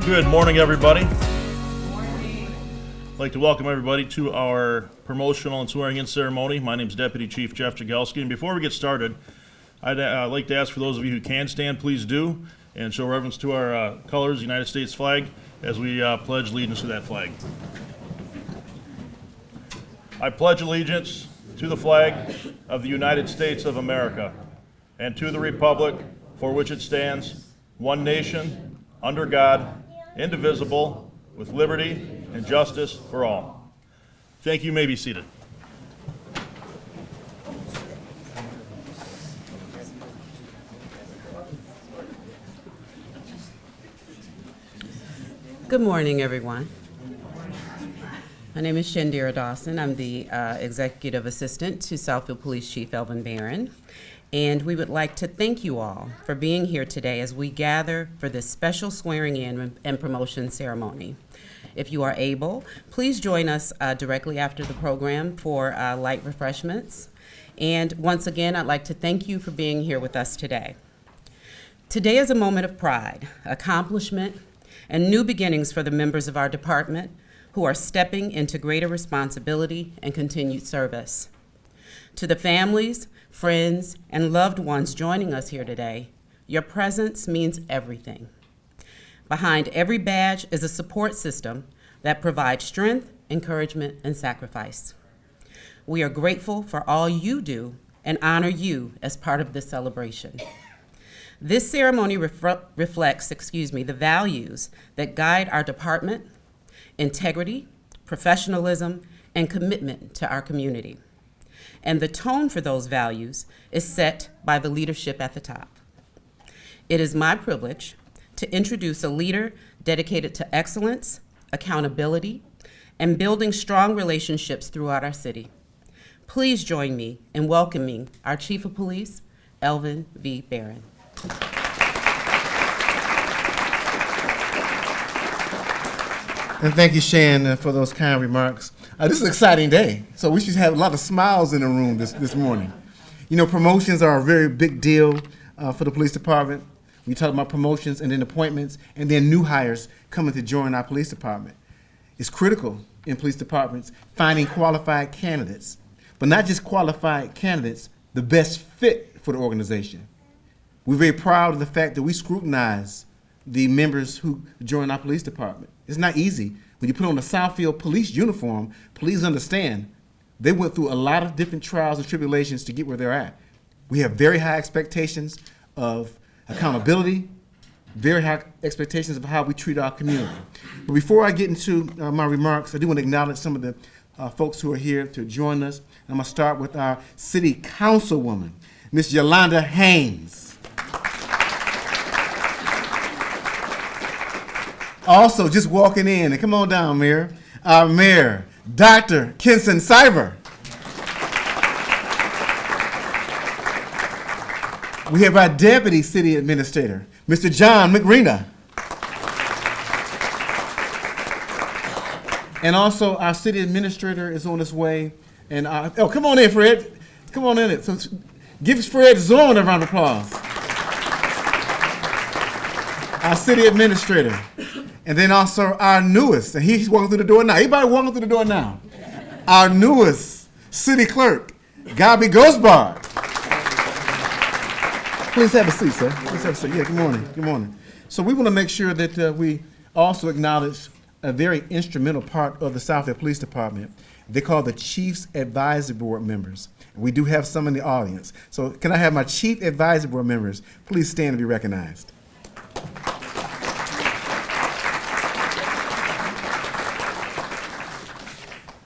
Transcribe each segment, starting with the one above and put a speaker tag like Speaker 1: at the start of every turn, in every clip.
Speaker 1: Good morning, everybody. I'd like to welcome everybody to our promotional and swearing-in ceremony. My name is Deputy Chief Jeff Jagelski, and before we get started, I'd like to ask for those of you who can stand, please do, and show reverence to our colors, the United States flag, as we pledge allegiance to that flag. I pledge allegiance to the flag of the United States of America and to the republic for which it stands, one nation, under God, indivisible, with liberty and justice for all. Thank you. You may be seated.
Speaker 2: Good morning, everyone. My name is Shandira Dawson. I'm the Executive Assistant to Southfield Police Chief Elvin Barron. And we would like to thank you all for being here today as we gather for this special swearing in and promotion ceremony. If you are able, please join us directly after the program for light refreshments. And once again, I'd like to thank you for being here with us today. Today is a moment of pride, accomplishment, and new beginnings for the members of our department who are stepping into greater responsibility and continued service. To the families, friends, and loved ones joining us here today, your presence means everything. Behind every badge is a support system that provides strength, encouragement, and sacrifice. We are grateful for all you do and honor you as part of this celebration. This ceremony reflects the values that guide our department: integrity, professionalism, and commitment to our community. And the tone for those values is set by the leadership at the top. It is my privilege to introduce a leader dedicated to excellence, accountability, and building strong relationships throughout our city. Please join me in welcoming our Chief of Police, Elvin V. Barron.
Speaker 3: And thank you, Shan, for those kind remarks. This is an exciting day, so we should have a lot of smiles in the room this morning. You know, promotions are a very big deal for the police department. We talk about promotions and then appointments and then new hires coming to join our police department. It's critical in police departments finding qualified candidates, but not just qualified candidates, the best fit for the organization. We're very proud of the fact that we scrutinize the members who join our police department. It's not easy. When you put on a Southfield police uniform, please understand, they went through a lot of different trials and tribulations to get where they're at. We have very high expectations of accountability, very high expectations of how we treat our community. But before I get into my remarks, I do want to acknowledge some of the folks who are here to join us. I'm going to start with our city councilwoman, Ms. Yolanda Haynes. Also, just walking in, and come on down, Mayor, our Mayor, Dr. Kenson Cyber. We have our Deputy City Administrator, Mr. John McRena. And also, our City Administrator is on his way. And come on in, Fred. Come on in. So, give Fred Zorn a round of applause. Our City Administrator. And then also our newest, and he's walking through the door now. Everybody walking through the door now. Our newest city clerk, Gabi Gosbard. Please have a seat, sir. Please have a seat. Yeah, good morning. Good morning. So we want to make sure that we also acknowledge a very instrumental part of the Southfield Police Department. They call the Chiefs Advisory Board members. We do have some in the audience. So can I have my Chief Advisory Board members please stand and be recognized?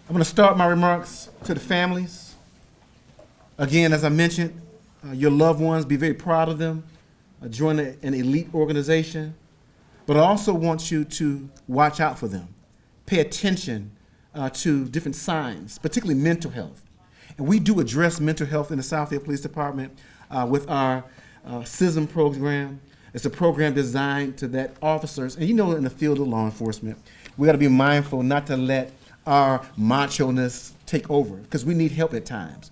Speaker 3: I'm going to start my remarks to the families. Again, as I mentioned, your loved ones, be very proud of them. Join an elite organization. But I also want you to watch out for them. Pay attention to different signs, particularly mental health. And we do address mental health in the Southfield Police Department with our SISM program. It's a program designed to that officers, and you know, in the field of law enforcement, we got to be mindful not to let our macho-ness take over, because we need help at times.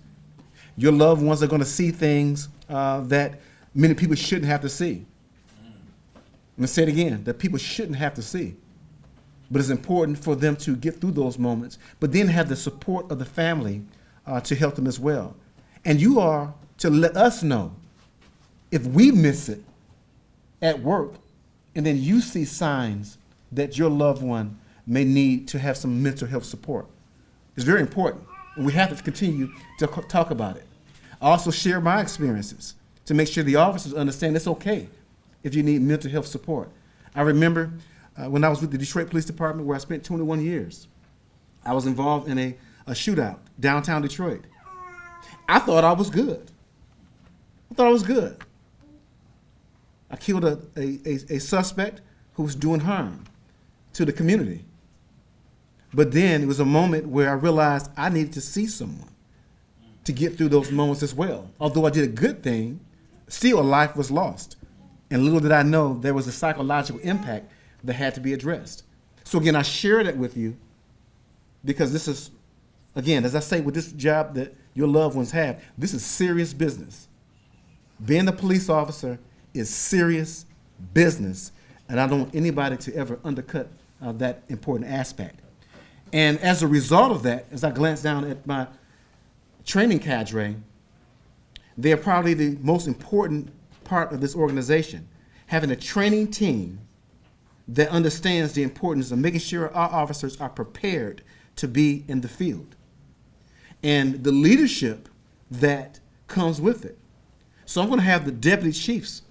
Speaker 3: Your loved ones are going to see things that many people shouldn't have to see. I'm going to say it again, that people shouldn't have to see. But it's important for them to get through those moments, but then have the support of the family to help them as well. And you are to let us know if we miss it at work, and then you see signs that your loved one may need to have some mental health support. It's very important, and we have to continue to talk about it. I also share my experiences to make sure the officers understand it's okay if you need mental health support. I remember when I was with the Detroit Police Department, where I spent 21 years, I was involved in a shootout downtown Detroit. I thought I was good. I killed a suspect who was doing harm to the community. But then it was a moment where I realized I needed to see someone to get through those moments as well. Although I did a good thing, still a life was lost. And little did I know there was a psychological impact that had to be addressed. So again, I share that with you because this is, again, as I say, with this job that your loved ones have, this is serious business. Being a police officer is serious business, and I don't want anybody to ever undercut that important aspect. And as a result of that, as I glance down at my training cadre, they are probably the most important part of this organization, having a training team that understands the importance of making sure our officers are prepared to be in the field and the leadership that comes with it. So I'm going to have the deputy chiefs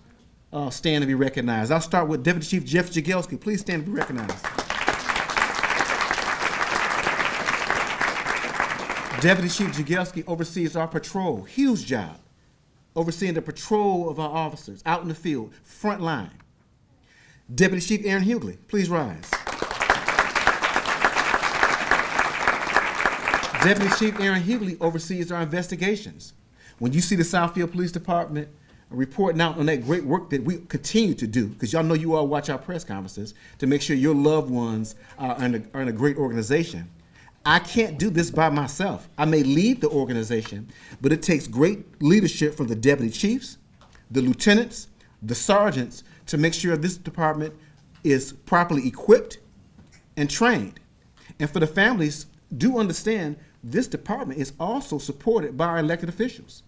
Speaker 3: stand to be recognized. I'll start with Deputy Chief Jeff Jagielski. Please stand to be recognized. Deputy Chief Jagielski oversees our patrol, huge job, overseeing the patrol of our officers out in the field, front line. Deputy Chief Aaron Hughley, please rise. Deputy Chief Aaron Hughley oversees our investigations. When you see the Southfield Police Department reporting out on that great work that we continue to do, because y'all know you all watch our press conferences to make sure your loved ones are in a great organization. I can't do this by myself. I may lead the organization, but it takes great leadership from the deputy chiefs, the lieutenants, the sergeants to make sure this department is properly equipped and trained. And for the families, do understand this department is also supported by our elected officials.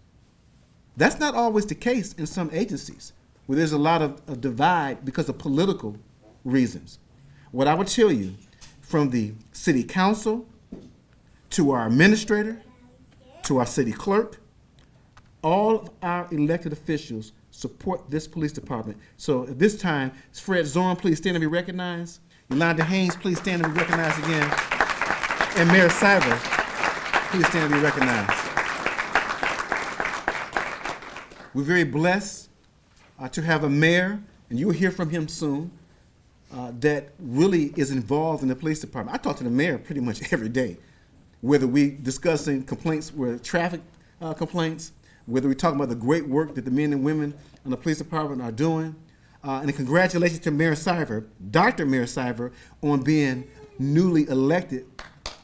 Speaker 3: That's not always the case in some agencies where there's a lot of divide because of political reasons. What I would tell you, from the city council to our administrator, to our city clerk, all of our elected officials support this police department. So at this time, Fred Zorn, please stand and be recognized. Yolanda Haynes, please stand and be recognized again. And Mayor Cyber, please stand and be recognized. We're very blessed to have a mayor, and you'll hear from him soon, that really is involved in the police department. I talk to the mayor pretty much every day, whether we discussing complaints, whether traffic complaints, whether we talk about the great work that the men and women in the police department are doing. And congratulations to Mayor Cyber, Dr. Mayor Cyber, on being newly elected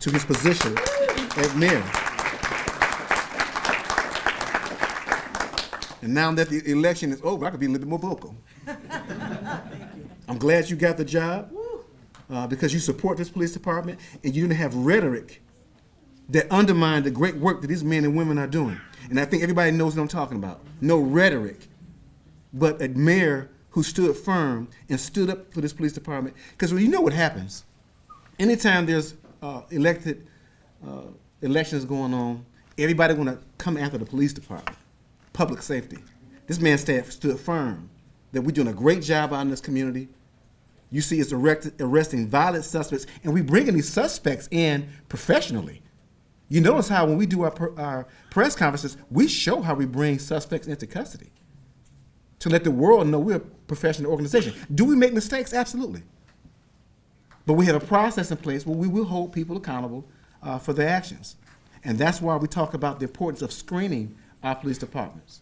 Speaker 3: to his position as mayor. And now that the election is over, I could be a little bit more vocal. I'm glad you got the job because you support this police department and you didn't have rhetoric that undermine the great work that these men and women are doing. And I think everybody knows what I'm talking about. No rhetoric, but a mayor who stood firm and stood up for this police department. Because you know what happens. Anytime there's elections going on, everybody want to come after the police department, public safety. This man stood firm that we're doing a great job out in this community. You see us arresting violent suspects, and we bringing these suspects in professionally. You notice how when we do our press conferences, we show how we bring suspects into custody to let the world know we're a professional organization. Do we make mistakes? Absolutely. But we have a process in place where we will hold people accountable for their actions. And that's why we talk about the importance of screening our police departments.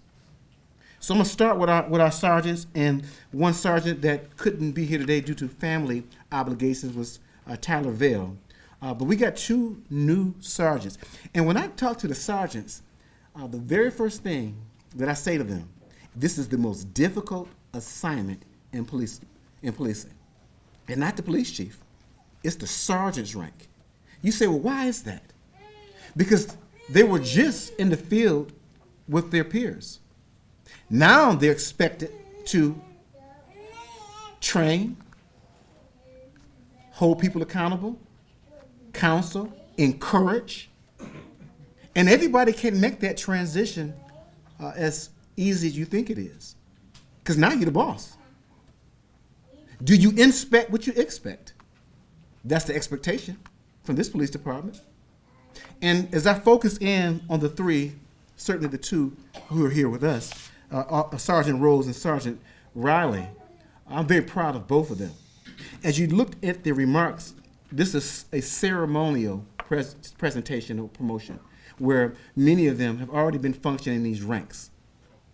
Speaker 3: So I'm going to start with our sergeants, and one sergeant that couldn't be here today due to family obligations was Tyler Vale. But we got two new sergeants. And when I talk to the sergeants, the very first thing that I say to them, this is the most difficult assignment in police in policing. And not the police chief. It's the sergeant's rank. You say, well, why is that? Because they were just in the field with their peers. Now they're expected to train, hold people accountable, counsel, encourage. And everybody can make that transition as easy as you think it is. Because now you're the boss. Do you inspect what you expect? That's the expectation from this police department. And as I focus in on the three, certainly the two who are here with us, Sergeant Rose and Sergeant Riley, I'm very proud of both of them. As you looked at their remarks, this is a ceremonial presentation or promotion where many of them have already been functioning in these ranks.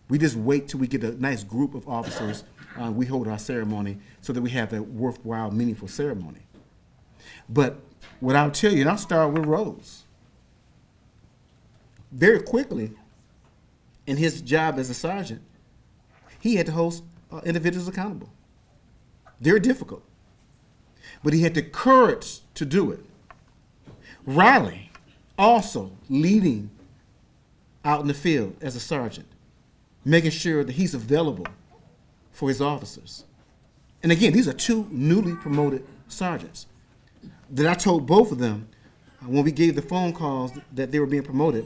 Speaker 3: We just wait till we get a nice group of officers. We hold our ceremony so that we have a worthwhile, meaningful ceremony. But what I'll tell you, and I'll start with Rose. Very quickly, in his job as a sergeant, he had to hold individuals accountable. Very difficult. But he had the courage to do it. Riley, also leading out in the field as a sergeant, making sure that he's available for his officers. And again, these are two newly promoted sergeants that I told both of them when we gave the phone calls that they were being promoted,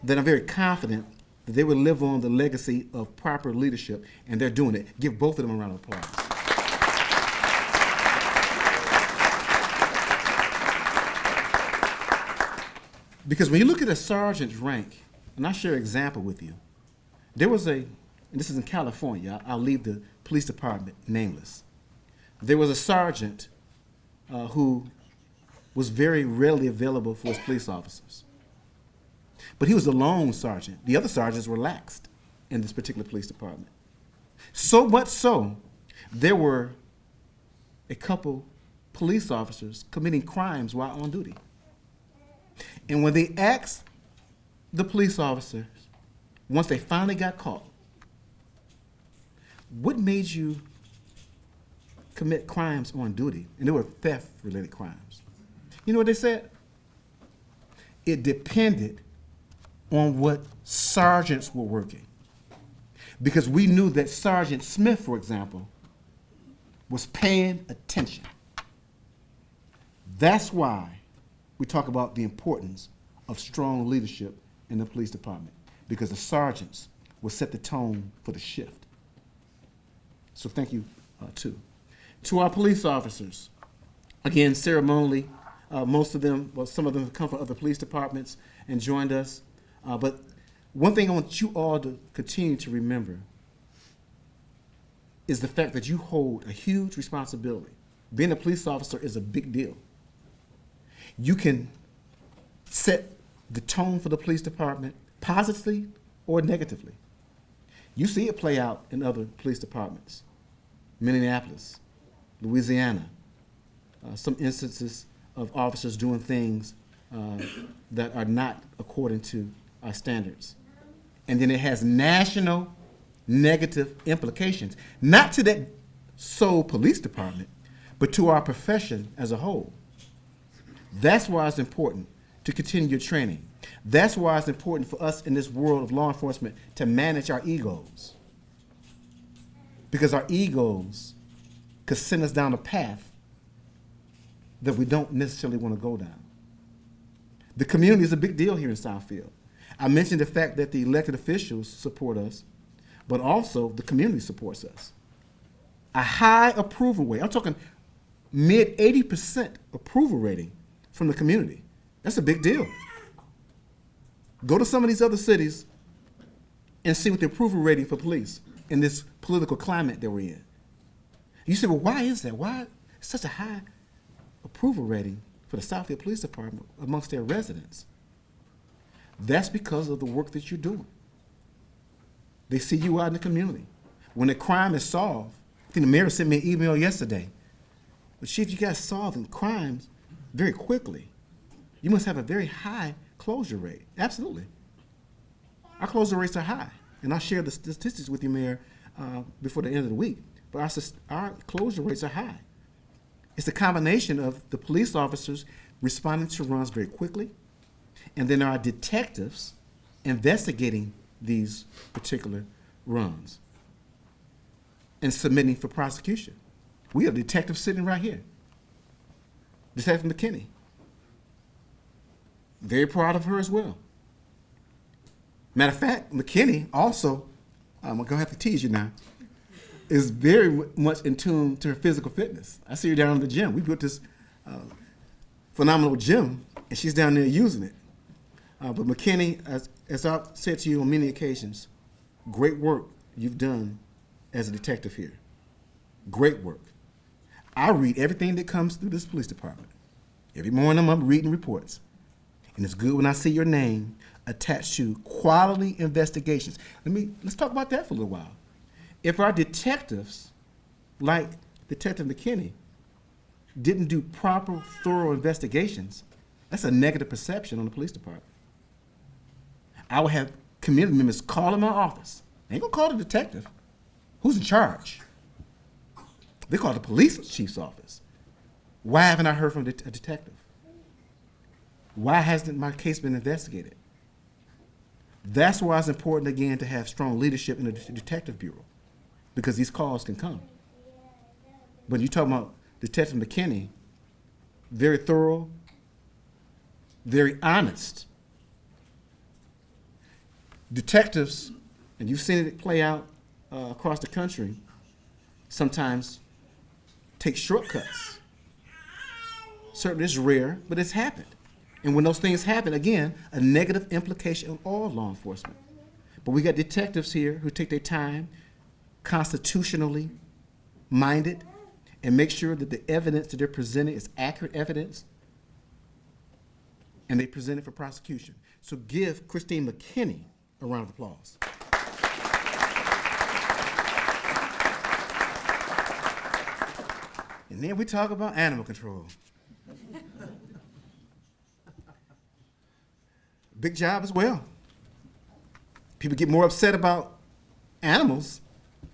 Speaker 3: that I'm very confident that they will live on the legacy of proper leadership, and they're doing it. Give both of them a round of applause. Because when you look at a sergeant's rank, and I'll share an example with you, there was and this is in California, I'll leave the police department nameless. There was a sergeant who was very readily available for his police officers. But he was the lone sergeant. The other sergeants were laxed in this particular police department. So much so, there were a couple police officers committing crimes while on duty. And when they asked the police officers, once they finally got caught, what made you commit crimes on duty? And they were theft-related crimes. You know what they said? It depended on what sergeants were working. Because we knew that Sergeant Smith, for example, was paying attention. That's why we talk about the importance of strong leadership in the police department, because the sergeants will set the tone for the shift. So thank you, too. To our police officers, again, ceremonially, most of them, well, some of them have come from other police departments and joined us. But one thing I want you all to continue to remember is the fact that you hold a huge responsibility. Being a police officer is a big deal. You can set the tone for the police department positively or negatively. You see it play out in other police departments. Minneapolis, Louisiana, some instances of officers doing things that are not according to our standards. And then it has national negative implications, not to that sole police department, but to our profession as a whole. That's why it's important to continue your training. That's why it's important for us in this world of law enforcement to manage our egos. Because our egos could send us down a path that we don't necessarily want to go down. The community is a big deal here in Southfield. I mentioned the fact that the elected officials support us, but also the community supports us. A high approval rate, I'm talking mid 80% approval rating from the community. That's a big deal. Go to some of these other cities and see what the approval rating for police in this political climate that we're in. You say, well, why is that? Why such a high approval rating for the Southfield Police Department amongst their residents? That's because of the work that you're doing. They see you out in the community. When a crime is solved, I think the mayor sent me an email yesterday. But Chief, you guys solving crimes very quickly. You must have a very high closure rate. Absolutely. Our closure rates are high. And I'll share the statistics with you, Mayor, before the end of the week. but our closure rates are high. It's a combination of the police officers responding to runs very quickly, and then our detectives investigating these particular runs and submitting for prosecution. We have a detective sitting right here, Detective McKinney. Very proud of her as well. Matter of fact, McKinney also, I'm gonna have to tease you now, is very much in tune to her physical fitness. I see her down in the gym. We built this phenomenal gym, and she's down there using it. But McKinney, as I've said to you on many occasions, great work you've done as a detective here. Great work. I read everything that comes through this police department. Every morning I'm reading reports. And it's good when I see your name attached to quality investigations. Let's talk about that for a little while. If our detectives, like Detective McKinney, didn't do proper, thorough investigations, that's a negative perception on the police department. I would have community members call in my office. They ain't gonna call the detective. Who's in charge? They call the police chief's office. Why haven't I heard from a detective? Why hasn't my case been investigated? That's why it's important, again, to have strong leadership in the detective bureau, because these calls can come. But you talk about Detective McKinney, very thorough, very honest. Detectives, and you've seen it play out across the country, sometimes take shortcuts. Certainly it's rare, but it's happened. And when those things happen, again, a negative implication on all law enforcement. But we got detectives here who take their time, constitutionally minded, and make sure that the evidence that they're presenting is accurate evidence, and they present it for prosecution. So give Christine McKinney a round of applause. And then we talk about animal control. Big job as well. People get more upset about animals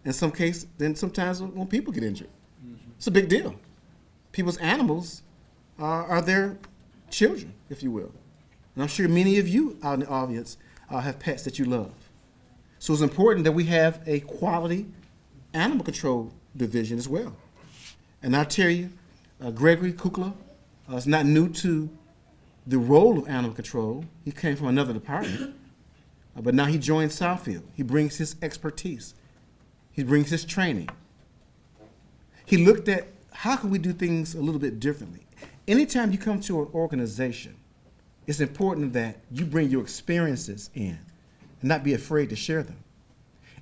Speaker 3: in some cases than sometimes when people get injured. It's a big deal. People's animals are their children, if you will. And I'm sure many of you out in the audience have pets that you love. So it's important that we have a quality animal control division as well. And I'll tell you, Gregory Kukla is not new to the role of animal control. He came from another department, but now he joined Southfield. He brings his expertise. He brings his training. He looked at how can we do things a little bit differently. Anytime you come to an organization, it's important that you bring your experiences in and not be afraid to share them.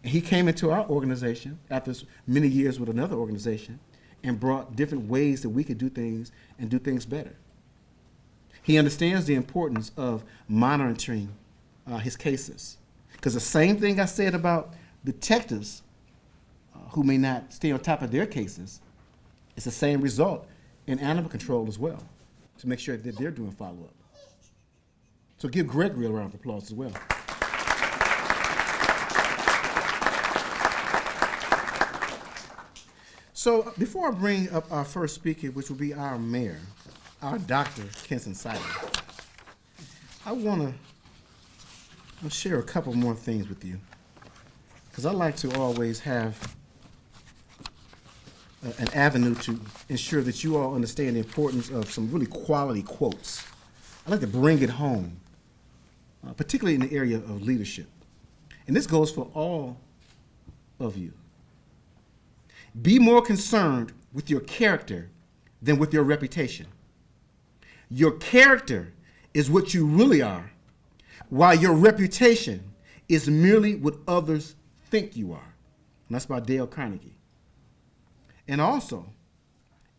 Speaker 3: And he came into our organization after many years with another organization and brought different ways that we could do things and do things better. He understands the importance of monitoring his cases. Because the same thing I said about detectives who may not stay on top of their cases, it's the same result in animal control as well, to make sure that they're doing follow-up. So give Gregory a round of applause as well. So before I bring up our first speaker, which will be our mayor, our Dr. Kenson Siler, I want to share a couple more things with you, because I like to always have an avenue to ensure that you all understand the importance of some really quality quotes. I like to bring it home, particularly in the area of leadership. And this goes for all of you. Be more concerned with your character than with your reputation. Your character is what you really are, while your reputation is merely what others think you are. And that's by Dale Carnegie. And also,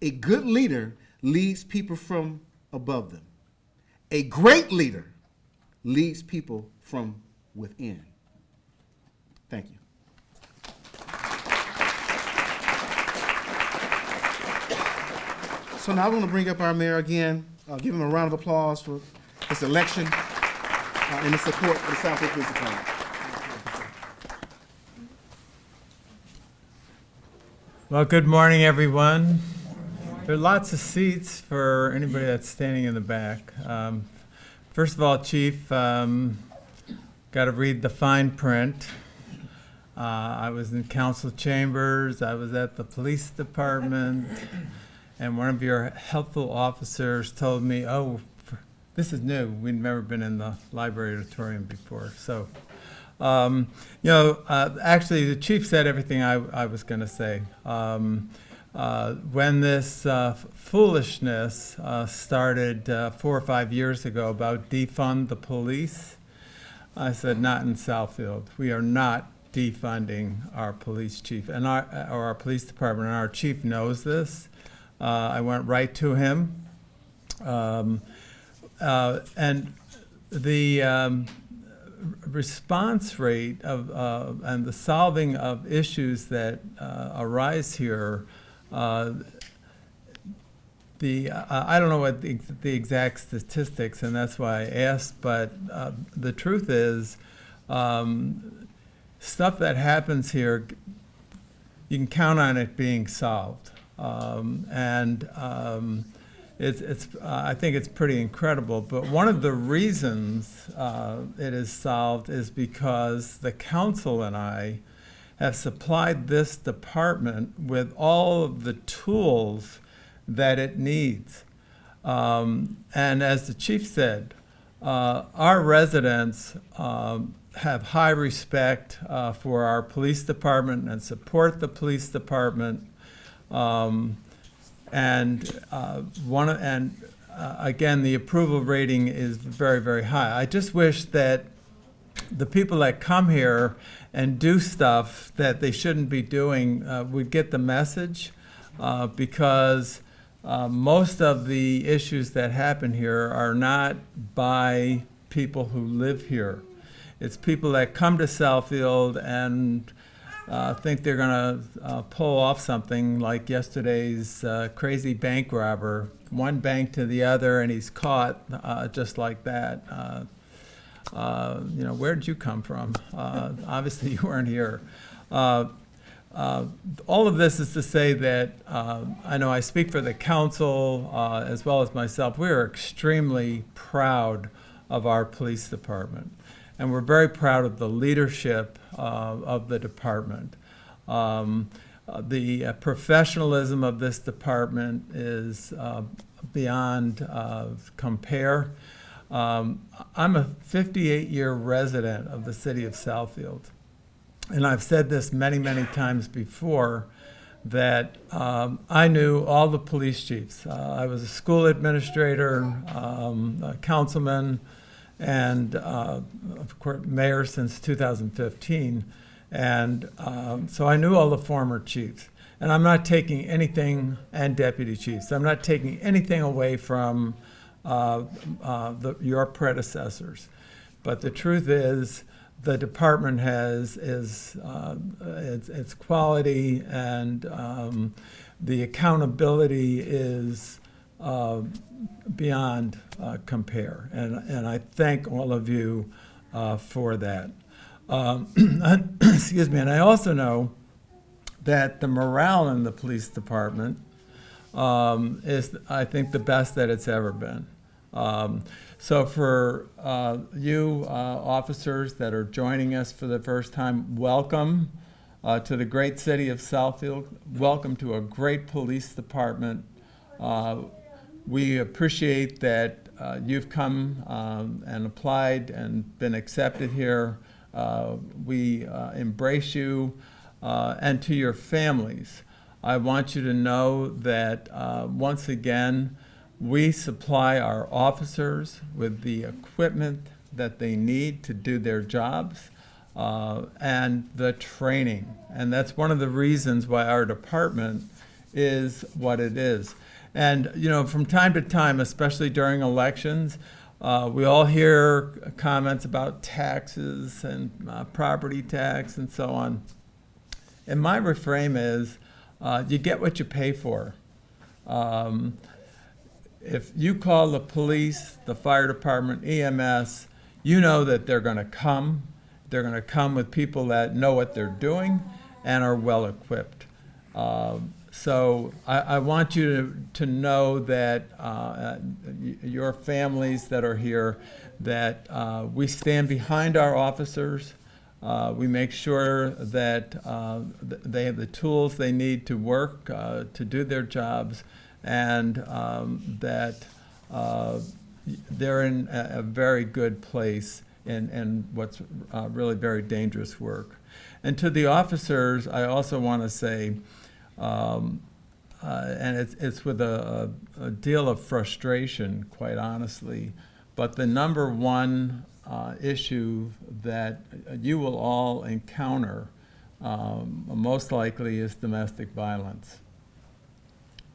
Speaker 3: a good leader leads people from above them. A great leader leads people from within. Thank you. So now I want to bring up our mayor again. Give him a round of applause for his election and his support for the Southfield Police Department.
Speaker 4: Well, good morning, everyone. There are lots of seats for anybody that's standing in the back. First of all, Chief, got to read the fine print. I was in council chambers, I was at the police department, and one of your helpful officers told me, oh, this is new. We've never been in the library auditorium before. So, actually, the chief said everything I was going to say. When this foolishness started 4 or 5 years ago about defund the police, I said, not in Southfield. We are not defunding our police chief and our police department, and our chief knows this. I went right to him, and the response rate of and the solving of issues that arise here. I don't know what the exact statistics, and that's why I asked. But the truth is, stuff that happens here, you can count on it being solved, I think it's pretty incredible. But one of the reasons it is solved is because the council and I have supplied this department with all of the tools that it needs. And as the chief said, our residents have high respect for our police department and support the police department. Again, the approval rating is very, very high. I just wish that the people that come here and do stuff that they shouldn't be doing would get the message, because most of the issues that happen here are not by people who live here. It's people that come to Southfield and think they're going to pull off something like yesterday's crazy bank robber, one bank to the other, and he's caught just like that. Where did you come from? Obviously, you weren't here. All of this is to say that I know I speak for the council as well as myself. We are extremely proud of our police department, and we're very proud of the leadership of the department. The professionalism of this department is beyond compare. I'm a 58-year resident of the city of Southfield, and I've said this many, many times before, that I knew all the police chiefs. I was a school administrator, a councilman, and of course mayor since 2015, and so I knew all the former chiefs. And I'm not taking anything, and deputy chiefs, I'm not taking anything away from your predecessors, but the truth is the department has its quality, and the accountability is beyond compare, and I thank all of you for that. Excuse me. And I also know that the morale in the police department is, I think, the best that it's ever been. So for you officers that are joining us for the first time, welcome to the great city of Southfield. Welcome to a great police department. We appreciate that you've come and applied and been accepted here. We embrace you, and to your families. I want you to know that once again, we supply our officers with the equipment that they need to do their jobs and the training. And that's one of the reasons why our department is what it is. And, from time to time, especially during elections, we all hear comments about taxes and property tax and so on. And my refrain is, you get what you pay for. If you call the police, the fire department, EMS, you know that they're going to come. They're going to come with people that know what they're doing and are well equipped. So I want you to know that your families that are here, that we stand behind our officers. We make sure that they have the tools they need to work, to do their jobs, and that they're in a very good place in what's really very dangerous work. And to the officers, I also want to say, and it's with a deal of frustration, quite honestly, but the number one issue that you will all encounter most likely is domestic violence.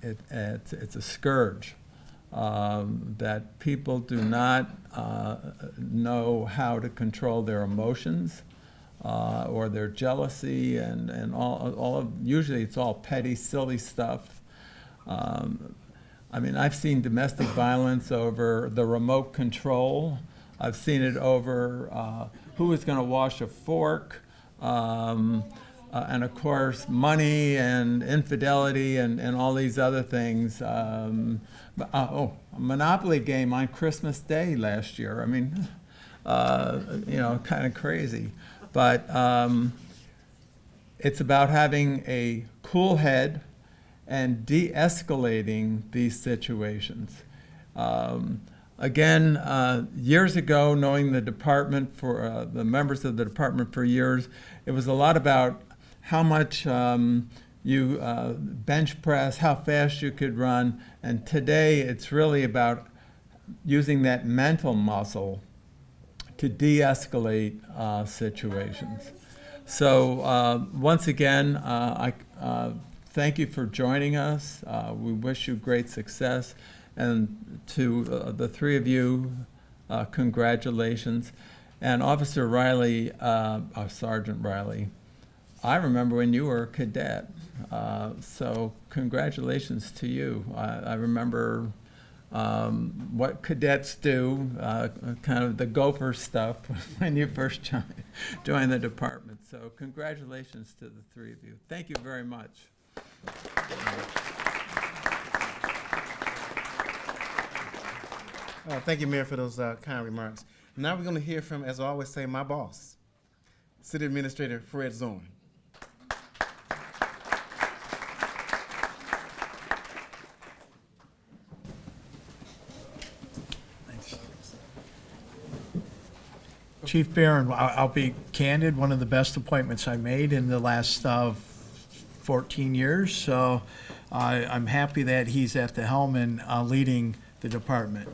Speaker 4: It's a scourge that people do not know how to control their emotions or their jealousy and all of, usually it's all petty, silly stuff. I mean, I've seen domestic violence over the remote control. I've seen it over who is going to wash a fork, and of course, money and infidelity and all these other things. A Monopoly game on Christmas Day last year. I mean, kind of crazy. But it's about having a cool head and de-escalating these situations. Again, years ago, knowing the department for the members of the department for years, it was a lot about how much you bench press, how fast you could run, and today it's really about using that mental muscle to de-escalate situations. So once again, I thank you for joining us. We wish you great success. And to the three of you, congratulations. And Officer Riley, Sergeant Riley, I remember when you were a cadet. So congratulations to you. I remember what cadets do, kind of the gopher stuff when you first joined the department. So congratulations to the three of you. Thank you very much.
Speaker 3: Thank you, Mayor, for those kind remarks. Now we're going to hear from, as I always say, my boss, City Administrator Fred Zorn.
Speaker 5: Chief Barron, I'll be candid, one of the best appointments I made in the last 14 years. So I'm happy that he's at the helm and leading the department.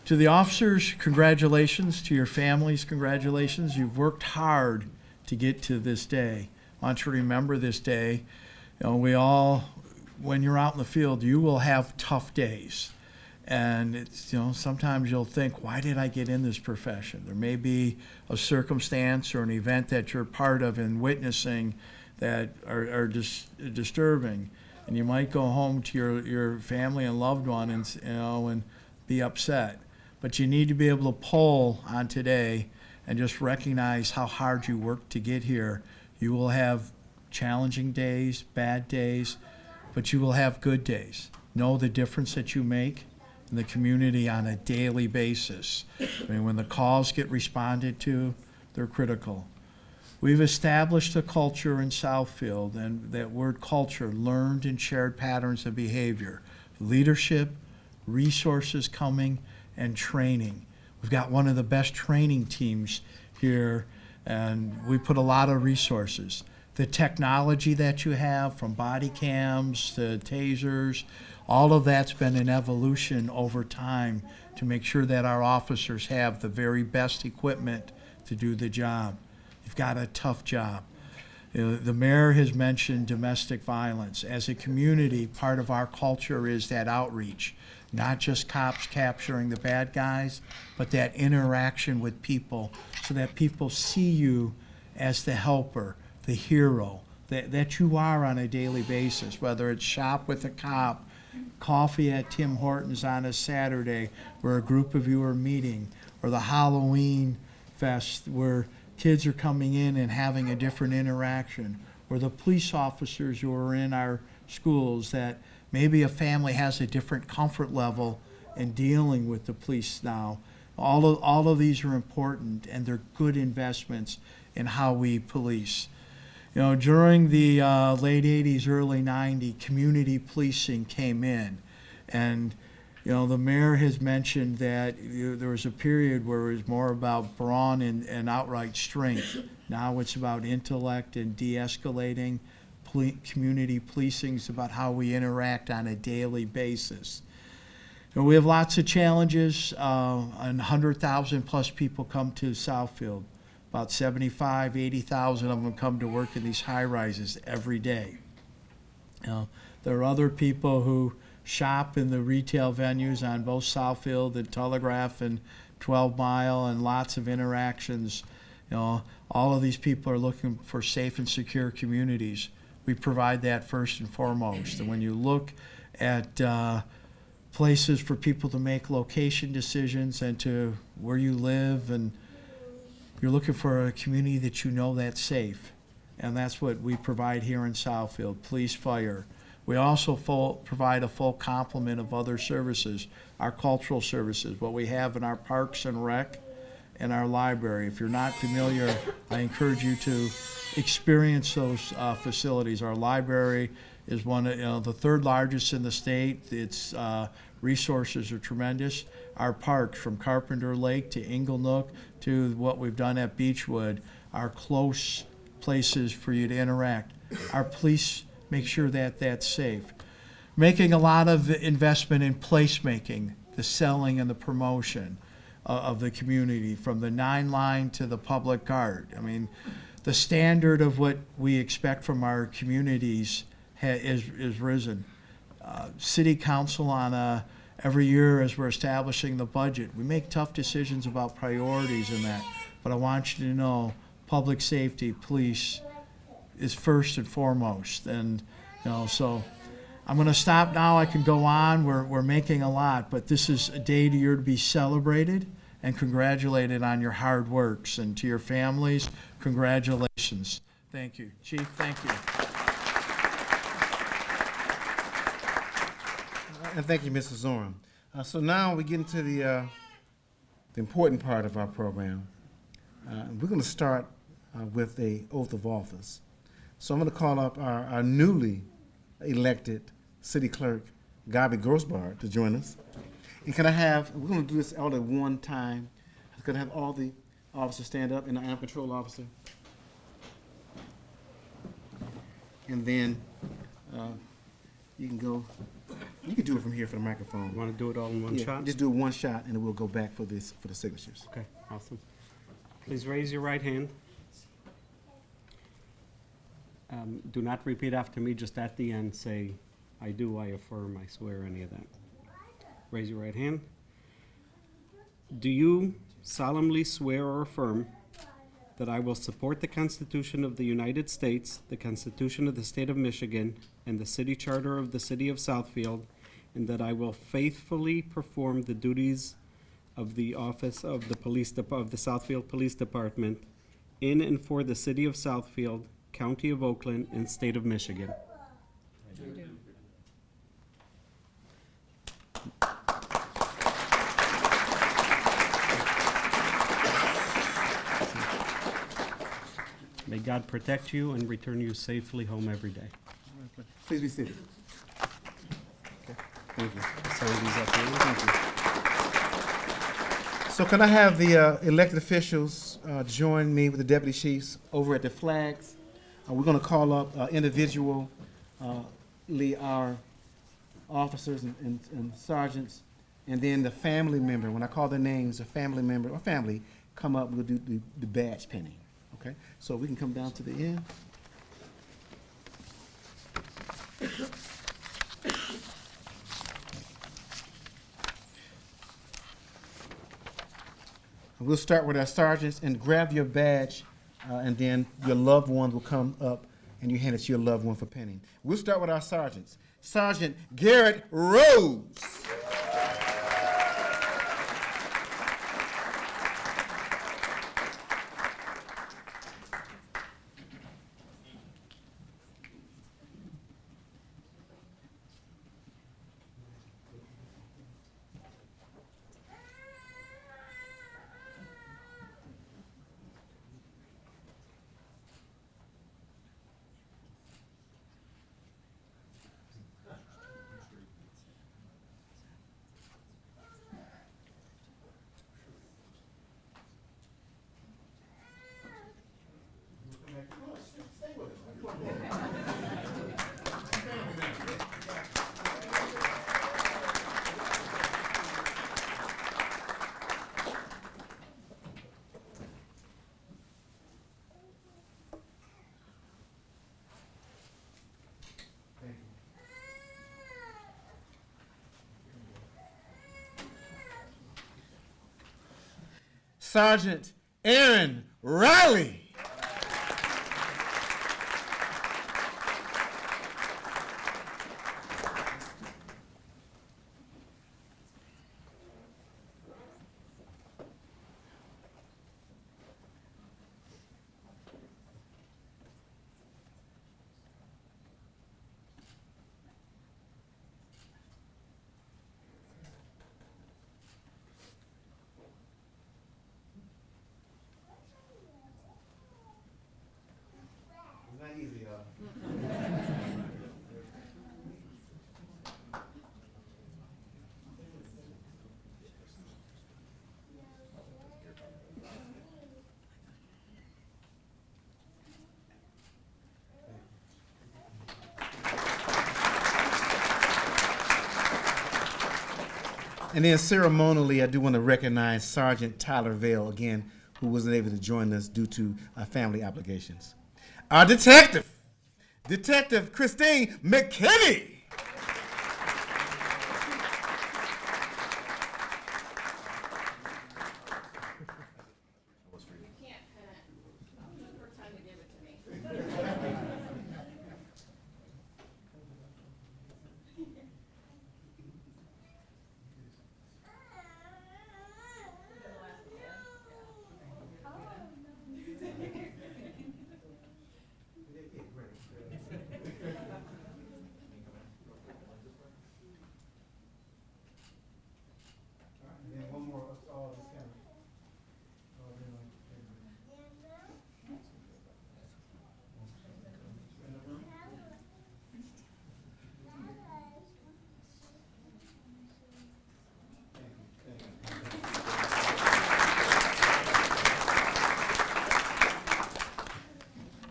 Speaker 5: To the officers, congratulations. To your families, congratulations. You've worked hard to get to this day. I want you to remember this day. We all, when you're out in the field, you will have tough days. And it's, sometimes you'll think, why did I get in this profession? There may be a circumstance or an event that you're part of and witnessing that are disturbing. And you might go home to your family and loved one and be upset. But you need to be able to pull on today and just recognize how hard you worked to get here. You will have challenging days, bad days, but you will have good days. Know the difference that you make in the community on a daily basis. I mean, when the calls get responded to, they're critical. We've established a culture in Southfield, and that word culture, learned and shared patterns of behavior, leadership, resources coming, and training. We've got one of the best training teams here, and we put a lot of resources. The technology that you have, from body cams to tasers, all of that's been an evolution over time to make sure that our officers have the very best equipment to do the job. You've got a tough job. The mayor has mentioned domestic violence. As a community, part of our culture is that outreach. Not just cops capturing the bad guys, but that interaction with people so that people see you as the helper, the hero, that you are on a daily basis, whether it's shop with a cop, coffee at Tim Hortons on a Saturday where a group of you are meeting, or the Halloween fest where kids are coming in and having a different interaction, or the police officers who are in our schools, that maybe a family has a different comfort level in dealing with the police now. All of these are important, and they're good investments in how we police. You know, during the late 80s, early 90s, community policing came in. And, you know, the mayor has mentioned that there was a period where it was more about brawn and outright strength. Now it's about intellect and de-escalating. Community policing is about how we interact on a daily basis. You know, we have lots of challenges, and 100,000 plus people come to Southfield. About 75, 80,000 of them come to work in these high rises every day. You know, there are other people who shop in the retail venues on both Southfield and Telegraph and 12 Mile, and lots of interactions. You know, all of these people are looking for safe and secure communities. We provide that first and foremost. And when you look at places for people to make location decisions and to where you live, and you're looking for a community that you know that's safe. And that's what we provide here in Southfield, police, fire. We also provide a full complement of other services, our cultural services, what we have in our parks and rec and our library. If you're not familiar, I encourage you to experience those facilities. Our library is one of, the third largest in the state. Its resources are tremendous. Our parks, from Carpenter Lake to Inglenook to what we've done at Beechwood, are close places for you to interact. Our police make sure that that's safe. Making a lot of investment in placemaking, the selling and the promotion of the community, from the 9 line to the public guard. I mean, the standard of what we expect from our communities is risen. City council every year as we're establishing the budget, we make tough decisions about priorities in that, but I want you to know public safety, police is first and foremost. And, you know, so I'm going to stop now. I can go on. We're making a lot, but this is a day to year to be celebrated and congratulated on your hard works. And to your families, congratulations. Thank you. Chief, thank you.
Speaker 3: And thank you, Mr. Zoram. So now we get into the important part of our program. We're going to start with a oath of office. So I'm going to call up our newly elected city clerk, Gabi Grossbart, to join us. And we're going to do this all at one time. I'm going to have all the officers stand up, and the animal control officer. And then you can go. You can do it from here for the microphone.
Speaker 6: Want to do it all in one shot?
Speaker 3: Just do one shot, and then we'll go back for the signatures.
Speaker 6: Okay, awesome. Please raise your right hand. Do not repeat after me, just at the end say, I do, I affirm, I swear, any of that. Raise your right hand. Do you solemnly swear or affirm that I will support the Constitution of the United States, the Constitution of the State of Michigan, and the City Charter of the City of Southfield, and that I will faithfully perform the duties of the office of the Southfield Police Department in and for the City of Southfield, County of Oakland, and State of Michigan? May God protect you and return you safely home every day.
Speaker 3: Please be seated. Okay. Thank you.
Speaker 6: Sign these up here.
Speaker 3: Thank you. So can I have the elected officials join me with the deputy chiefs over at the flags? We're going to call up individually our officers and sergeants, and then the family member. When I call their names, a family member or family come up. We'll do the badge pinning. Okay, so we can come down to the end. We'll start with our sergeants, and grab your badge, and then your loved one will come up and you hand it to your loved one for pinning. We'll start with our sergeants. Sergeant Garrett Rose. Sergeant Aaron Riley. It's not easy, y'all. And then ceremonially, I do want to recognize Sergeant Tyler Vale again, who wasn't able to join us due to family obligations. Our detective, Detective Christine McKinney.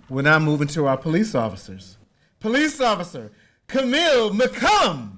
Speaker 3: We're now moving to our police officers. Police Officer Camille McCullum.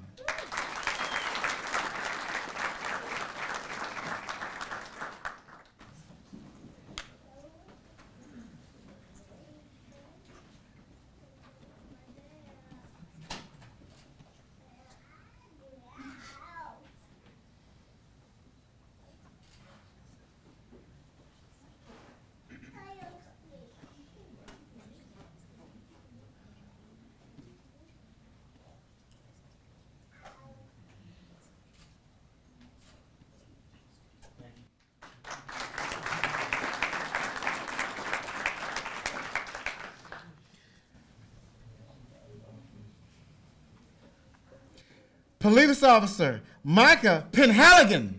Speaker 3: Police Officer Micah Penhaligon.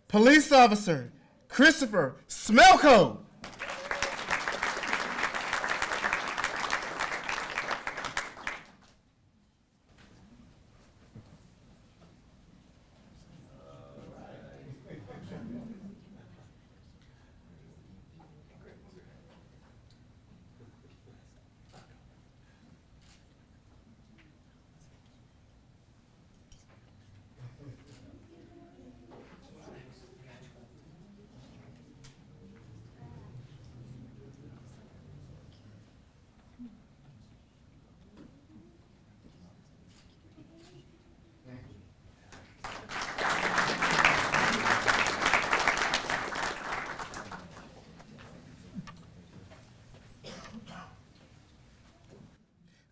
Speaker 3: Police Officer Christopher Smelko.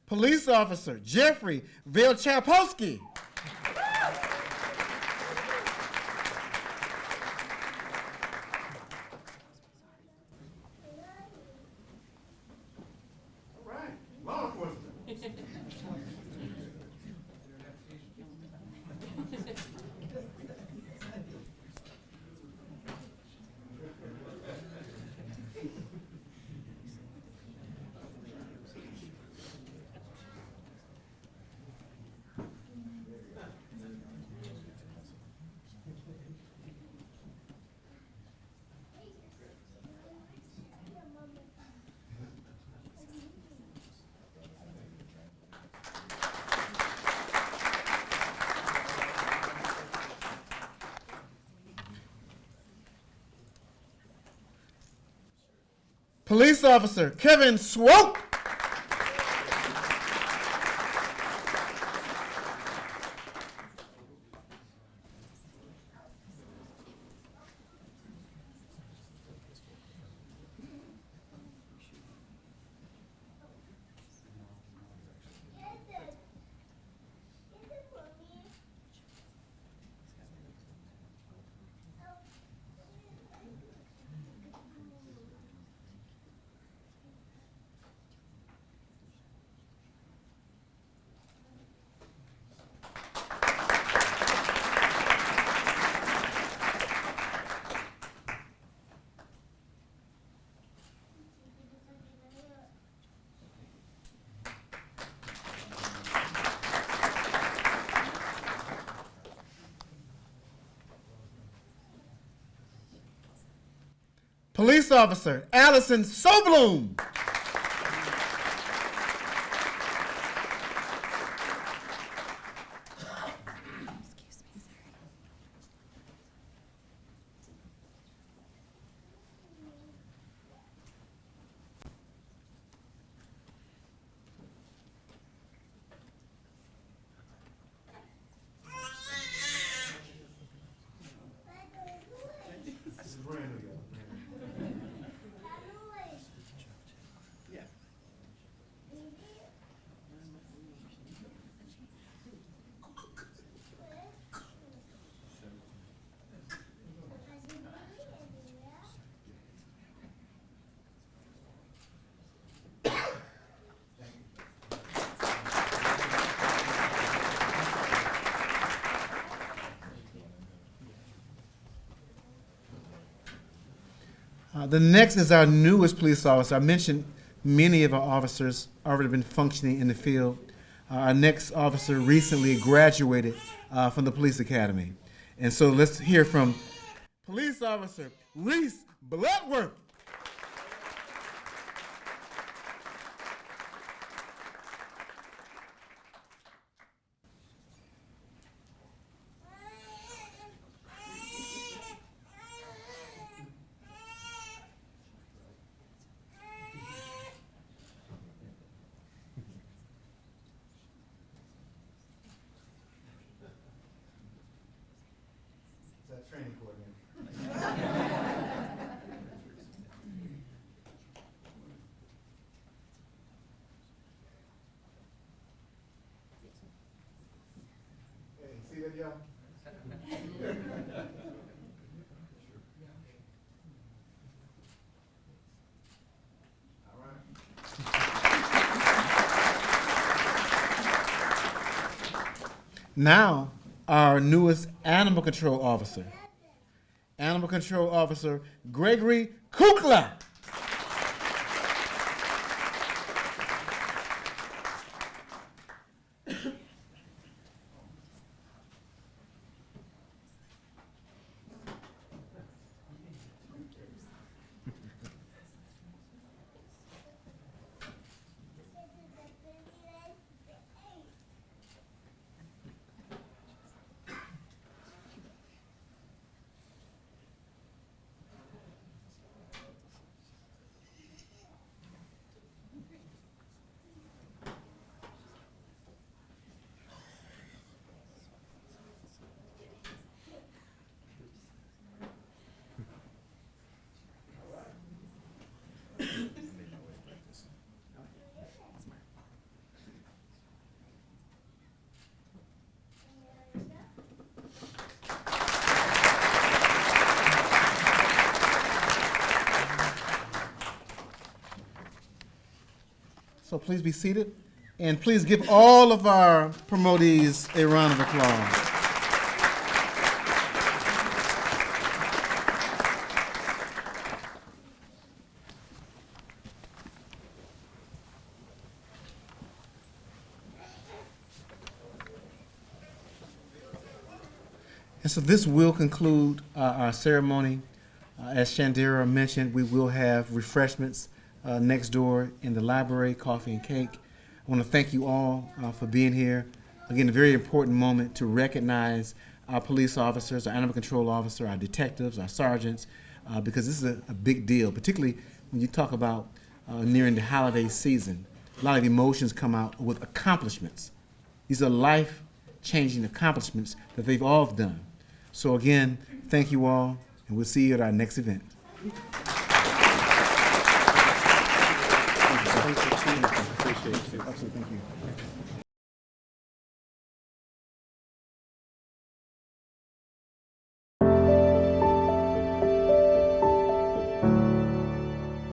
Speaker 3: Police Officer Jeffrey Vilchapowski. Police Officer Kevin Swope. Police Officer Allison Sobloom. The next is our newest police officer. I mentioned many of our officers already been functioning in the field. Our next officer recently graduated from the police academy. And so let's hear from Police Officer Reese Bloodworth. Training coordinator. Hey, see that, y'all? All right. Now, our newest animal control officer. Animal Control Officer Gregory Kukla. So please be seated, and please give all of our promotees a round of applause. And so this will conclude our ceremony. As Shandira mentioned, we will have refreshments next door in the library, coffee and cake. I want to thank you all for being here. Again, a very important moment to recognize our police officers, our animal control officer, our detectives, our sergeants, because this is a big deal, particularly when you talk about nearing the holiday season, a lot of emotions come out with accomplishments. These are life-changing accomplishments that they've all done. So again, thank you all, and we'll see you at our next event.